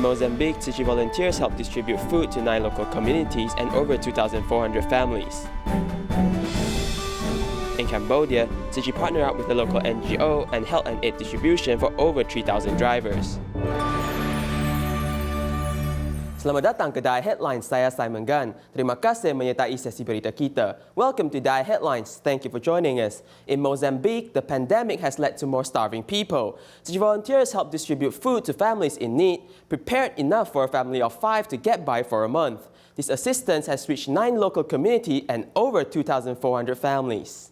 Mozambique, Tzu Chi volunteers help distribute food to 9 local communities and over 2,400 families. In Cambodia, Tzu Chi partnered up with a local NGO and held an aid distribution for over 3,000 drivers. Selamat datang ke DaAi Headlines, saya Simon Gan. Terima kasih menyertai sesi berita kita. Welcome to DaAi Headlines. Thank you for joining us. In Mozambique, the pandemic has led to more starving people. Tzu Chi volunteers help distribute food to families in need, prepared enough for a family of 5 to get by for a month. This assistance has reached 9 local communities and over 2,400 families.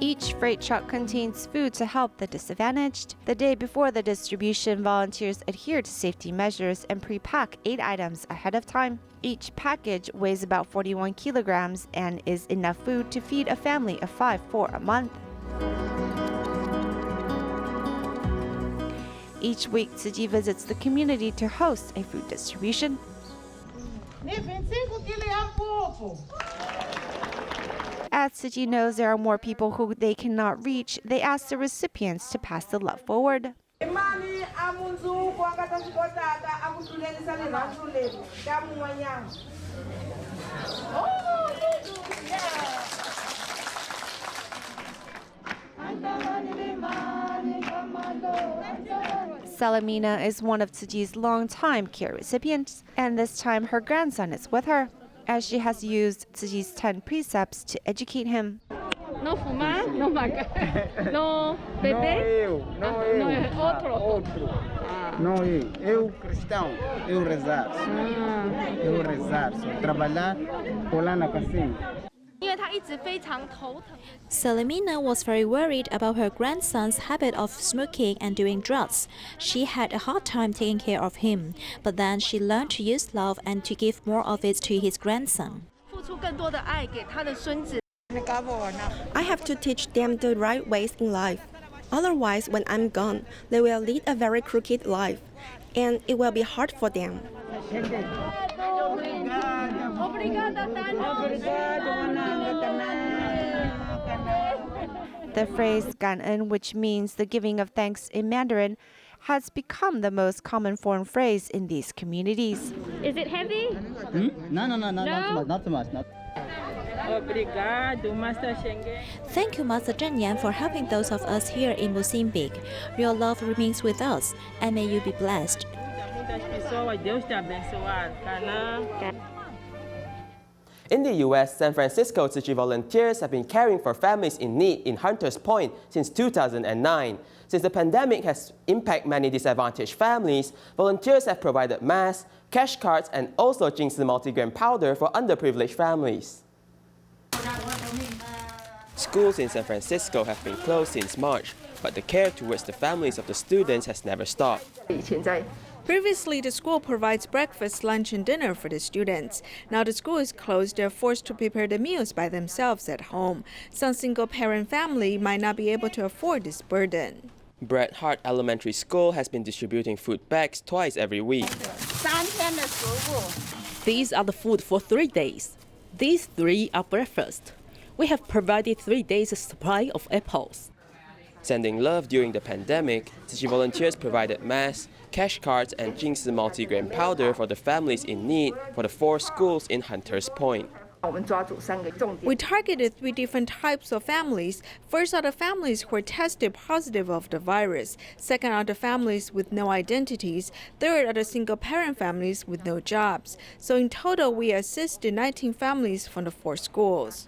Each freight truck contains food to help the disadvantaged. The day before the distribution, volunteers adhere to safety measures and pre-pack 8 items ahead of time. Each package weighs about 41 kilograms and is enough food to feed a family of 5 for a month. Each week, Tzu Chi visits the community to host a food distribution. As Tzu Chi knows there are more people who they cannot reach, they ask the recipients to pass the love forward. Selamat is one of Tzu Chi's long-time care recipients, and this time her grandson is with her, as she has used Tzu Chi's 10 precepts to educate him. No fumar, no matar, no beber, no outro. Não, eu cristão, eu rezar, só trabalhar, colar na casinha. Selamat was very worried about her grandson's habit of smoking and doing drugs. She had a hard time taking care of him, but then she learned to use love and to give more of it to his grandson. I have to teach them the right ways in life. Otherwise, when I'm gone, they will lead a very crooked life, and it will be hard for them. The phrase "Gan-en," which means the giving of thanks in Mandarin, has become the most common foreign phrase in these communities. Is it heavy? No, not so much. Thank you, Master Zhen Yan, for helping those of us here in Mozambique. Your love remains with us, and may you be blessed. In the U.S., San Francisco Tzu Chi volunteers have been caring for families in need in Hunters Point since 2009. Since the pandemic has impacted many disadvantaged families, volunteers have provided masks, cash cards, and also Jing Si multigrain powder for underprivileged families. Schools in San Francisco have been closed since March, but the care towards the families of the students has never stopped. Previously, the school provides breakfast, lunch, and dinner for the students. Now the school is closed, they're forced to prepare the meals by themselves at home. Some single-parent family might not be able to afford this burden. Bret Hart Elementary School has been distributing food bags twice every week. These are the food for 3 days. These 3 are breakfast. We have provided 3 days' supply of apples. Sending love during the pandemic, Tzu Chi volunteers provided masks, cash cards, and Jing Si multigrain powder for the families in need for the 4 schools in Hunters Point. We targeted 3 different types of families. First are the families who were tested positive of the virus. Second are the families with no identities. Third are the single-parent families with no jobs. So in total, we assisted 19 families from the 4 schools.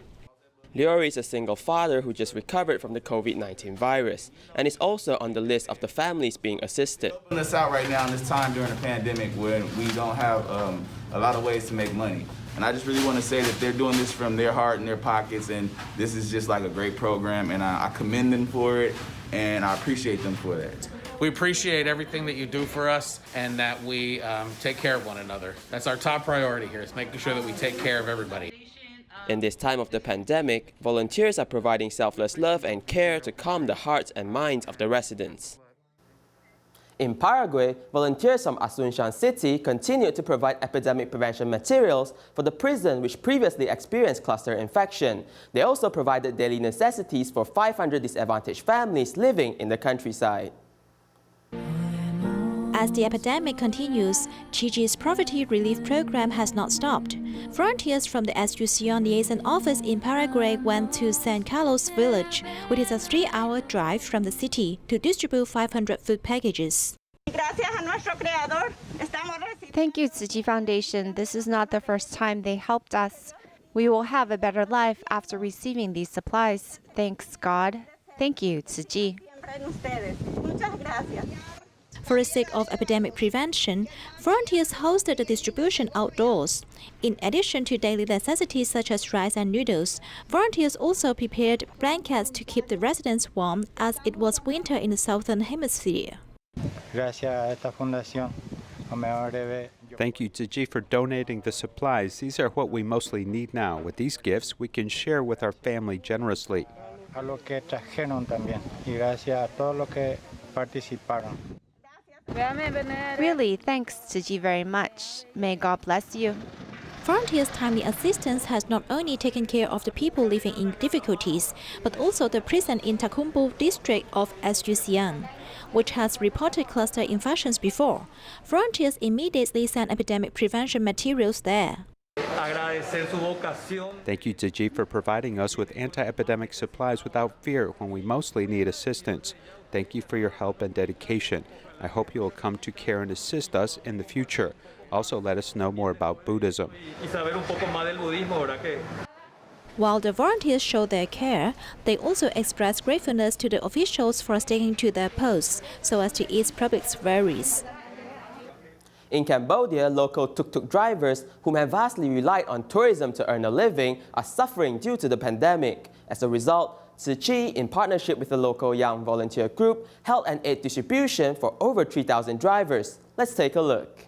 Liori is a single father who just recovered from the COVID-19 virus and is also on the list of the families being assisted. Putting us out right now in this time during the pandemic when we don't have a lot of ways to make money. And I just really want to say that they're doing this from their heart and their pockets, and this is just like a great program, and I commend them for it, and I appreciate them for that. We appreciate everything that you do for us and that we take care of one another. That's our top priority here, is making sure that we take care of everybody. In this time of the pandemic, volunteers are providing selfless love and care to calm the hearts and minds of the residents. In Paraguay, volunteers from Asuncion City continued to provide epidemic prevention materials for the prison which previously experienced cluster infection. They also provided daily necessities for 500 disadvantaged families living in the countryside. As the epidemic continues, Chi Chi's poverty relief program has not stopped. Volunteers from the Asuncion Liaison Office in Paraguay went to San Carlos village, which is a 3-hour drive from the city, to distribute 500 food packages. Thank you, Tzu Chi Foundation. This is not the first time they helped us. We will have a better life after receiving these supplies. Thanks, God. Thank you, Tzu Chi. For the sake of epidemic prevention, volunteers hosted the distribution outdoors. In addition to daily necessities such as rice and noodles, volunteers also prepared blankets to keep the residents warm as it was winter in the southern hemisphere. Thank you, Tzu Chi, for donating the supplies. These are what we mostly need now. With these gifts, we can share with our family generously. Really, thanks, Tzu Chi, very much. May God bless you. Volunteers' timely assistance has not only taken care of the people living in difficulties, but also the prison in Tacumbo district of Asuncion, which has reported cluster infections before. Volunteers immediately sent epidemic prevention materials there. Thank you, Tzu Chi, for providing us with anti-epidemic supplies without fear when we mostly need assistance. Thank you for your help and dedication. I hope you will come to care and assist us in the future. Also, let us know more about Buddhism. While the volunteers show their care, they also express gratefulness to the officials for sticking to their posts so as to ease public's worries. In Cambodia, local tuk-tuk drivers, whom have vastly relied on tourism to earn a living, are suffering due to the pandemic. As a result, Tzu Chi, in partnership with the local young volunteer group, held an aid distribution for over 3,000 drivers. Let's take a look.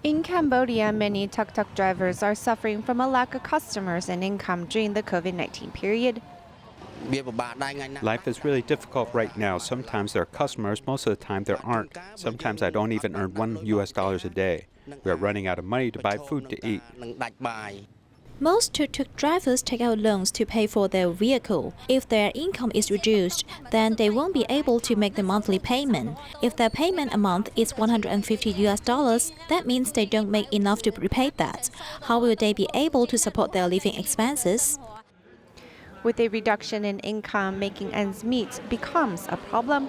In Cambodia, many tuk-tuk drivers are suffering from a lack of customers and income during the COVID-19 period. Life is really difficult right now. Sometimes there are customers, most of the time there aren't. Sometimes I don't even earn $1 a day. We are running out of money to buy food to eat. Most tuk-tuk drivers take out loans to pay for their vehicle. If their income is reduced, then they won't be able to make the monthly payment. If their payment amount is $150, that means they don't make enough to repay that. How will they be able to support their living expenses? With a reduction in income, making ends meet becomes a problem.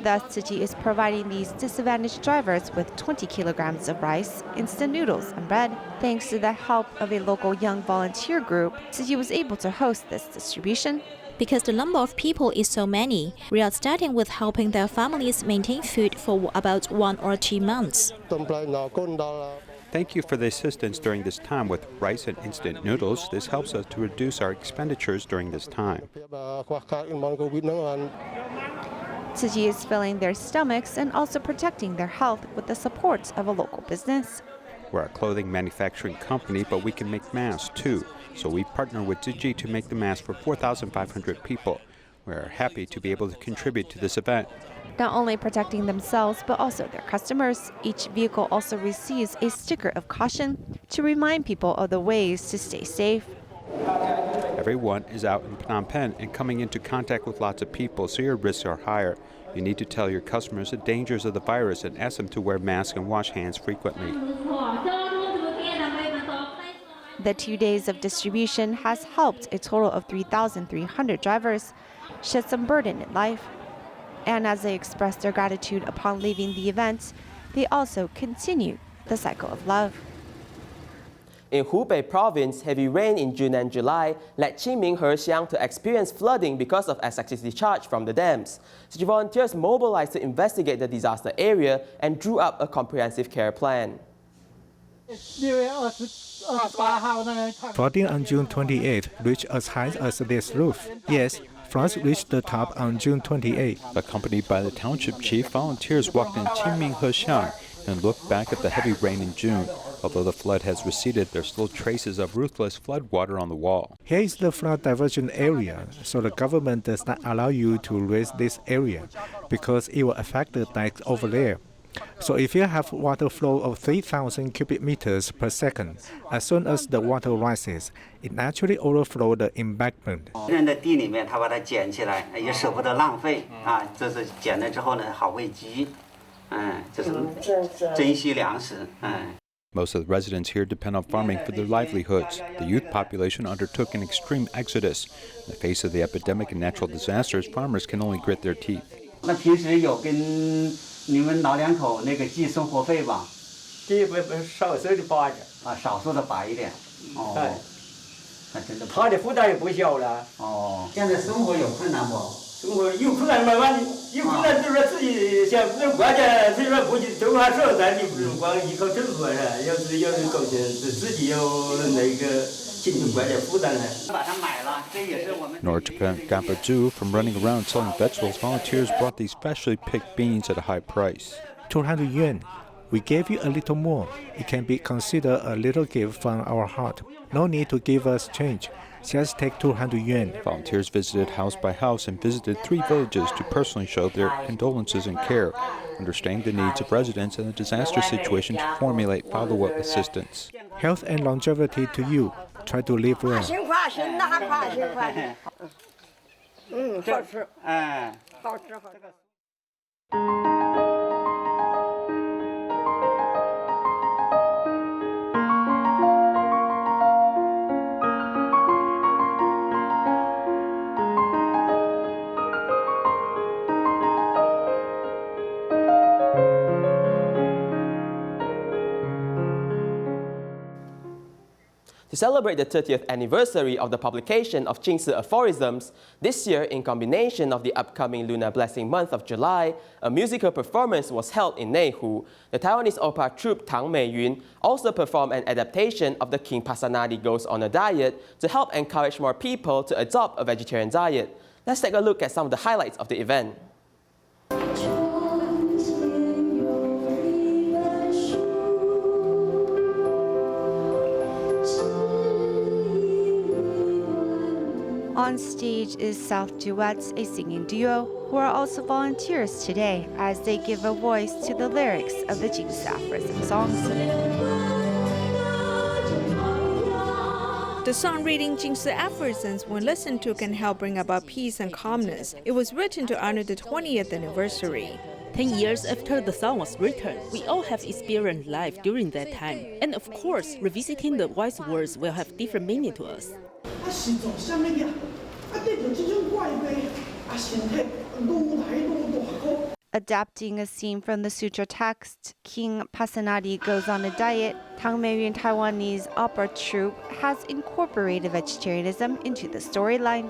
Thus, Tzu Chi is providing these disadvantaged drivers with 20 kilograms of rice, instant noodles, and bread. Thanks to the help of a local young volunteer group, Tzu Chi was able to host this distribution. Because the number of people is so many, we are starting with helping their families maintain food for about 1 or 2 months. Thank you for the assistance during this time with rice and instant noodles. This helps us to reduce our expenditures during this time. Tzu Chi is filling their stomachs and also protecting their health with the support of a local business. We're a clothing manufacturing company, but we can make masks too. So we partner with Tzu Chi to make the mask for 4,500 people. We're happy to be able to contribute to this event. Not only protecting themselves, but also their customers. Each vehicle also receives a sticker of caution to remind people of the ways to stay safe. Everyone is out in Phnom Penh and coming into contact with lots of people, so your risks are higher. You need to tell your customers the dangers of the virus and ask them to wear masks and wash hands frequently. The 2 days of distribution has helped a total of 3,300 drivers shed some burden in life. And as they express their gratitude upon leaving the event, they also continue the cycle of love. In Hubei province, heavy rain in June and July led Qingming-Hexiang to experience flooding because of excessive discharge from the dams. City volunteers mobilized to investigate the disaster area and drew up a comprehensive care plan. Flooding on June 28th reached as high as this roof. Yes, floods reached the top on June 28th. Accompanied by the township chief, volunteers walked in Qingming-Hexiang and looked back at the heavy rain in June. Although the flood has receded, there are still traces of ruthless flood water on the wall. Here is the flood diversion area, so the government does not allow you to raise this area because it will affect the dikes over there. So if you have water flow of 3,000 cubic meters per second, as soon as the water rises, it naturally overflows the embankment. 人在地里面，他把它捡起来，也舍不得浪费啊。这是捡了之后呢，好喂鸡，这是珍惜粮食，Most of the residents here depend on farming for their livelihoods. The youth population undertook an extreme exodus. In the face of the epidemic and natural disasters, farmers can only grit their teeth. 那平时有跟你们老两口那个寄生活费吧？这不少数的拔着啊，少数的拔一点。哦，那真的。他的负担也不小了。哦，现在生活有困难不？生活有困难慢慢的，有困难就是说自己想那关键，所以说不就还说咱你不用光依靠政府噻，要是高兴自己要那个经济关键负担噻。把它买了，这也是我们。In order to prevent Gampa Zhu from running around selling vegetables, volunteers brought these freshly picked beans at a high price. 200 yuan. We gave you a little more. It can be considered a little gift from our heart. No need to give us change. Just take 200 yuan. Volunteers visited house by house and visited 3 villages to personally show their condolences and care, understanding the needs of residents in a disaster situation to formulate follow-up assistance. Health and longevity to you. Try to live well. 好吃，好吃。To celebrate the 30th anniversary of the publication of Jing Si aphorisms, this year, in combination of the upcoming lunar blessing month of July, a musical performance was held in Neihu. The Taiwanese opera troupe Tang Meiyun also performed an adaptation of the King Pasanadi Goes on a Diet to help encourage more people to adopt a vegetarian diet. Let's take a look at some of the highlights of the event. On stage is South Duets, a singing duo, who are also volunteers today as they give a voice to the lyrics of the Jing Si aphorism songs. The song reading Jing Si aphorisms, when listened to, can help bring about peace and calmness. It was written to honor the 20th anniversary. 10 years after the song was written, we all have experienced life during that time. And of course, revisiting the wise words will have different meaning to us. Adapting a scene from the sutra text, King Pasanadi Goes on a Diet, Tang Meiyun Taiwanese opera troupe has incorporated vegetarianism into the storyline.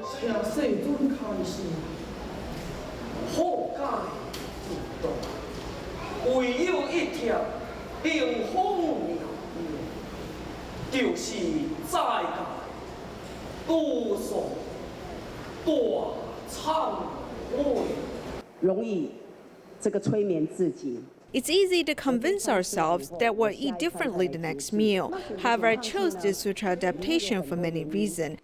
It's easy to convince ourselves that we'll eat differently the next meal. However, I chose this sutra adaptation for many reasons.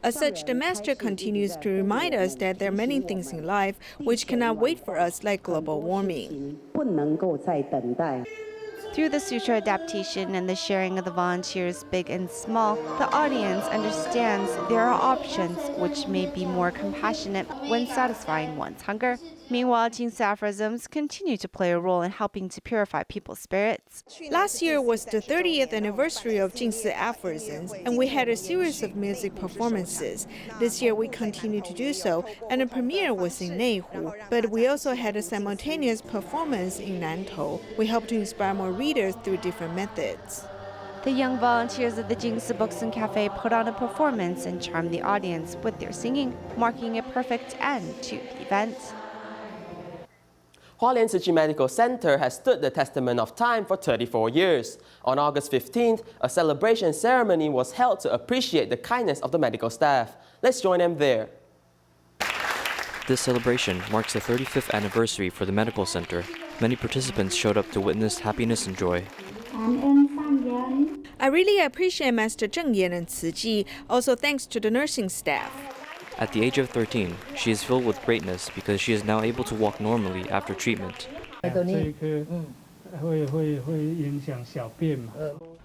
As such, the master continues to remind us that there are many things in life which cannot wait for us, like global warming. Through the sutra adaptation and the sharing of the volunteers, big and small, the audience understands there are options which may be more compassionate when satisfying one's hunger. Meanwhile, Jing Si aphorisms continue to play a role in helping to purify people's spirits. Last year was the 30th anniversary of Jing Si aphorisms, and we had a series of music performances. This year we continue to do so, and the premiere was in Neihu, but we also had a simultaneous performance in Nantou. We hope to inspire more readers through different methods. The young volunteers of the Jing Si Books and Cafe put on a performance and charmed the audience with their singing, marking a perfect end to the event. Hualien Tzu Chi Medical Center has stood the testament of time for 34 years. On August 15th, a celebration ceremony was held to appreciate the kindness of the medical staff. Let's join them there. This celebration marks the 35th anniversary for the medical center. Many participants showed up to witness happiness and joy. I really appreciate Master Zheng Yan and Tzu Chi. Also thanks to the nursing staff. At the age of 13, she is filled with greatness because she is now able to walk normally after treatment.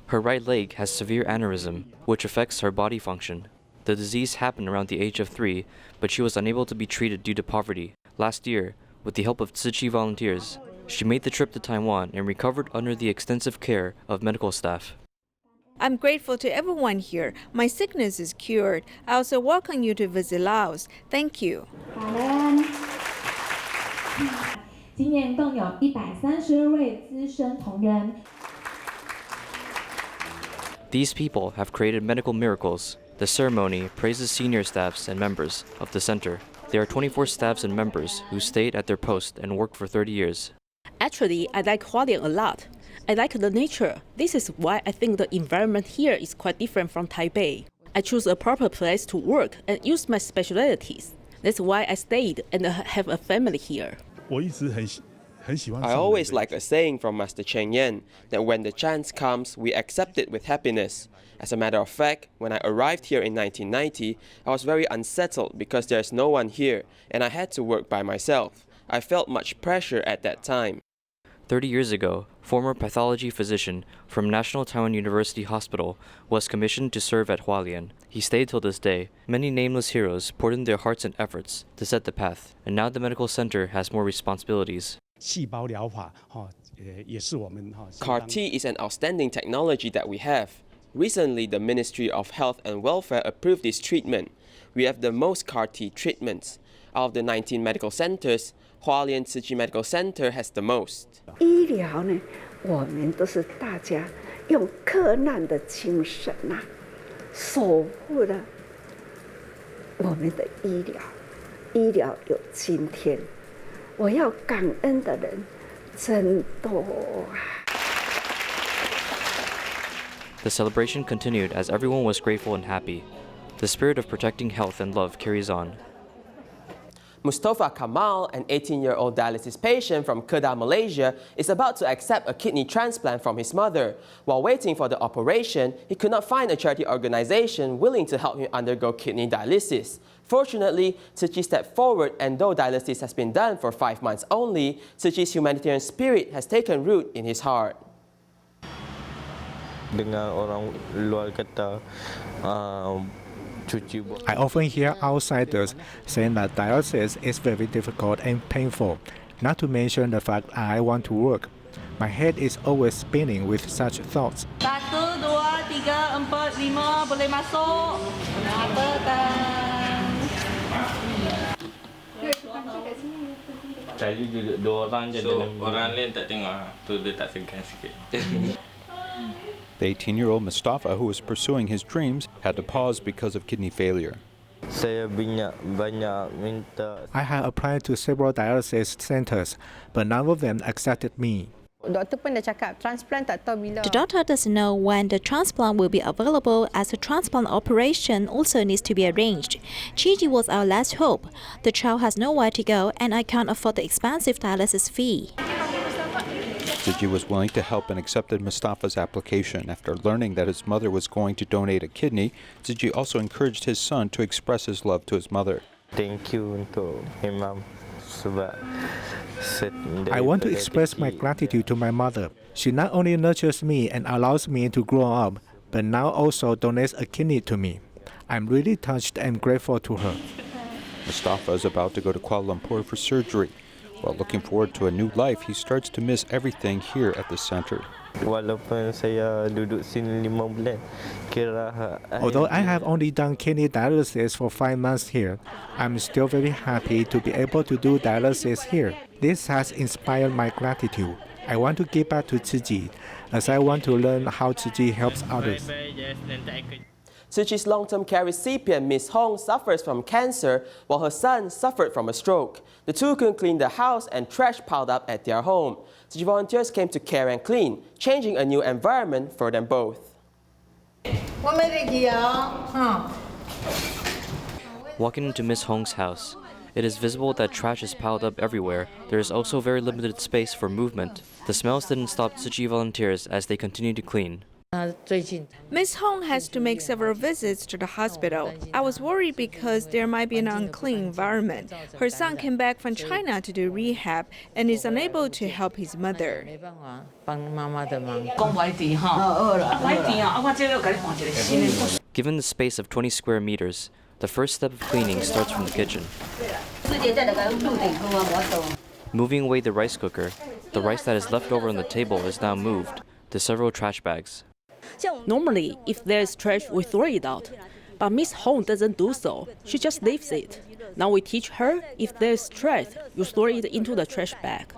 Her right leg has severe aneurysm, which affects her body function. The disease happened around the age of 3, but she was unable to be treated due to poverty. Last year, with the help of Tzu Chi volunteers, she made the trip to Taiwan and recovered under the extensive care of medical staff. I'm grateful to everyone here. My sickness is cured. I also welcome you to visit Laos. Thank you. These people have created medical miracles. The ceremony praises senior staffs and members of the center. There are 24 staffs and members who stayed at their post and worked for 30 years. Actually, I like Hualien a lot. I like the nature. This is why I think the environment here is quite different from Taipei. I choose a proper place to work and use my specialties. That's why I stayed and have a family here. I always like a saying from Master Cheng Yan that when the chance comes, we accept it with happiness. As a matter of fact, when I arrived here in 1990, I was very unsettled because there's no one here and I had to work by myself. I felt much pressure at that time. 30 years ago, former pathology physician from National Taiwan University Hospital was commissioned to serve at Hualien. He stayed till this day. Many nameless heroes poured in their hearts and efforts to set the path, and now the medical center has more responsibilities. CAR T is an outstanding technology that we have. Recently, the Ministry of Health and Welfare approved this treatment. We have the most CAR T treatments. Out of the 19 medical centers, Hualien Tzu Chi Medical Center has the most. 医疗呢，我们都是大家用克难的精神呐，守护了我们的医疗。医疗有今天，我要感恩的人真多啊。 The celebration continued as everyone was grateful and happy. The spirit of protecting health and love carries on. Musthofa Kamal, an 18-year-old dialysis patient from Kedah, Malaysia, is about to accept a kidney transplant from his mother. While waiting for the operation, he could not find a charity organization willing to help him undergo kidney dialysis. Fortunately, Tzu Chi stepped forward, and though dialysis has been done for 5 months only, Tzu Chi's humanitarian spirit has taken root in his heart. I often hear outsiders saying that dialysis is very difficult and painful, not to mention the fact I want to work. My head is always spinning with such thoughts. 1, 2, 3, 4, 5, boleh masuk. Tadi juga 2 orang je. So, orang lain tak tengok, tu dia tak segan sikit. The 18-year-old Musthofa, who was pursuing his dreams, had to pause because of kidney failure. I had applied to several dialysis centers, but none of them accepted me. The doctor doesn't know when the transplant will be available, as the transplant operation also needs to be arranged. Gigi was our last hope. The child has nowhere to go, and I can't afford the expensive dialysis fee. Tzu Chi was willing to help and accepted Musthofa's application. After learning that his mother was going to donate a kidney, Tzu Chi also encouraged his son to express his love to his mother. Thank you untuk Imam sebab I want to express my gratitude to my mother. She not only nurtures me and allows me to grow up, but now also donates a kidney to me. I'm really touched and grateful to her. Musthofa is about to go to Kuala Lumpur for surgery. While looking forward to a new life, he starts to miss everything here at the center. Walaupun saya duduk sini 5 bulan, Although I have only done kidney dialysis for 5 months here, I'm still very happy to be able to do dialysis here. This has inspired my gratitude. I want to give back to Tzu Chi, as I want to learn how Tzu Chi helps others. Tzu Chi's long-term care recipient, Ms. Hong, suffers from cancer, while her son suffered from a stroke. The two couldn't clean the house and trash piled up at their home. Tzu Chi volunteers came to care and clean, changing a new environment for them both. Walking into Ms. Hong's house, it is visible that trash is piled up everywhere. There is also very limited space for movement. The smells didn't stop Tzu Chi volunteers as they continued to clean. Ms. Hong has to make several visits to the hospital. I was worried because there might be an unclean environment. Her son came back from China to do rehab and is unable to help his mother. Given the space of 20 square meters, the first step of cleaning starts from the kitchen. Moving away the rice cooker, the rice that is left over on the table is now moved to several trash bags. Normally, if there's trash, we throw it out. But Miss Hong doesn't do so. She just leaves it. Now we teach her, if there's trash, you throw it into the trash bag.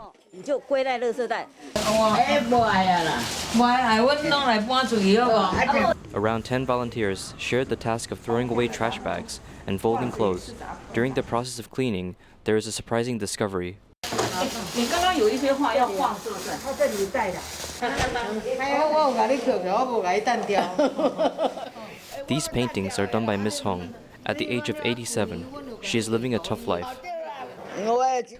Around 10 volunteers shared the task of throwing away trash bags and folding clothes. During the process of cleaning, there is a surprising discovery. These paintings are done by Miss Hong. At the age of 87, she is living a tough life.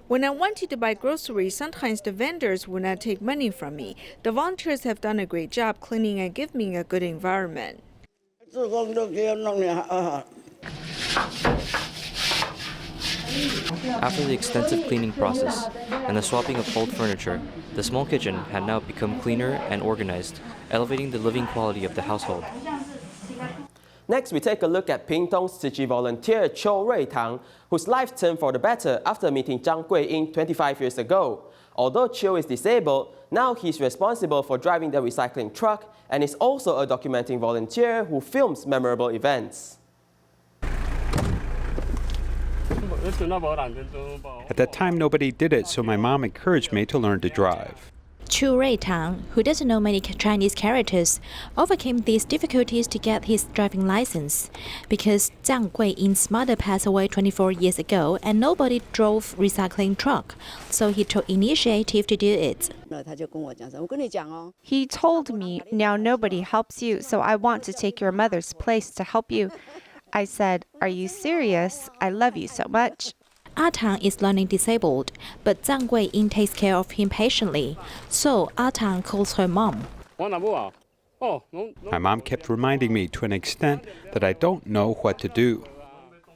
When I wanted to buy groceries, sometimes the vendors would not take money from me. The volunteers have done a great job cleaning and give me a good environment. After the extensive cleaning process and the swapping of old furniture, the small kitchen had now become cleaner and organized, elevating the living quality of the household. Next, we take a look at Pingtong's Tzu Chi volunteer Cho Rui-tang, whose life turned for the better after meeting Zhang Guiying 25 years ago. Although Cho is disabled, now he's responsible for driving the recycling truck and is also a documenting volunteer who films memorable events. At that time, nobody did it, so my mom encouraged me to learn to drive. Chu Rui-tang, who doesn't know many Chinese characters, overcame these difficulties to get his driving license. Because Zhang Guiying's mother passed away 24 years ago and nobody drove recycling truck, so he took initiative to do it. He told me, now nobody helps you, so I want to take your mother's place to help you. I said, are you serious? I love you so much. Tang is learning disabled, but Zhang Guiying takes care of him patiently. So Tang calls her mom. My mom kept reminding me to an extent that I don't know what to do.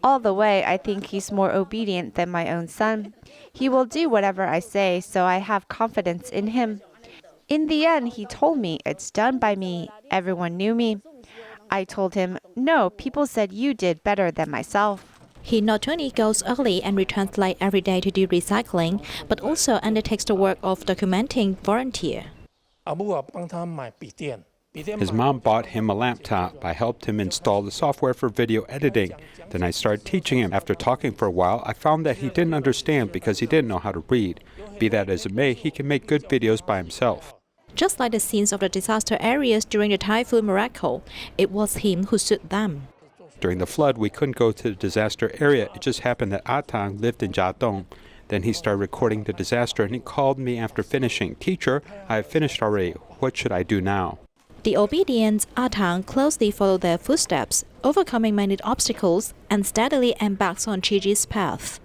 All the way, I think he's more obedient than my own son. He will do whatever I say, so I have confidence in him. In the end, he told me it's done by me. Everyone knew me. I told him, no, people said you did better than myself. He not only goes early and returns late every day to do recycling, but also undertakes the work of documenting volunteer. His mom bought him a laptop. I helped him install the software for video editing. Then I started teaching him. After talking for a while, I found that he didn't understand because he didn't know how to read. Be that as it may, he can make good videos by himself. Just like the scenes of the disaster areas during the Typhoon Miracle, it was him who sued them. During the flood, we couldn't go to the disaster area. It just happened that Tang lived in Jiadong. Then he started recording the disaster and he called me after finishing. Teacher, I have finished already. What should I do now? The obedient Tang closely followed their footsteps, overcoming many obstacles, and steadily embarks on Chiji's path.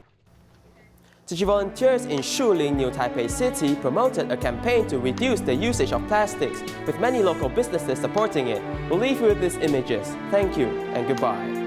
Tzu Chi volunteers in Shuling, New Taipei City promoted a campaign to reduce the usage of plastics, with many local businesses supporting it. We'll leave you with these images. Thank you and goodbye.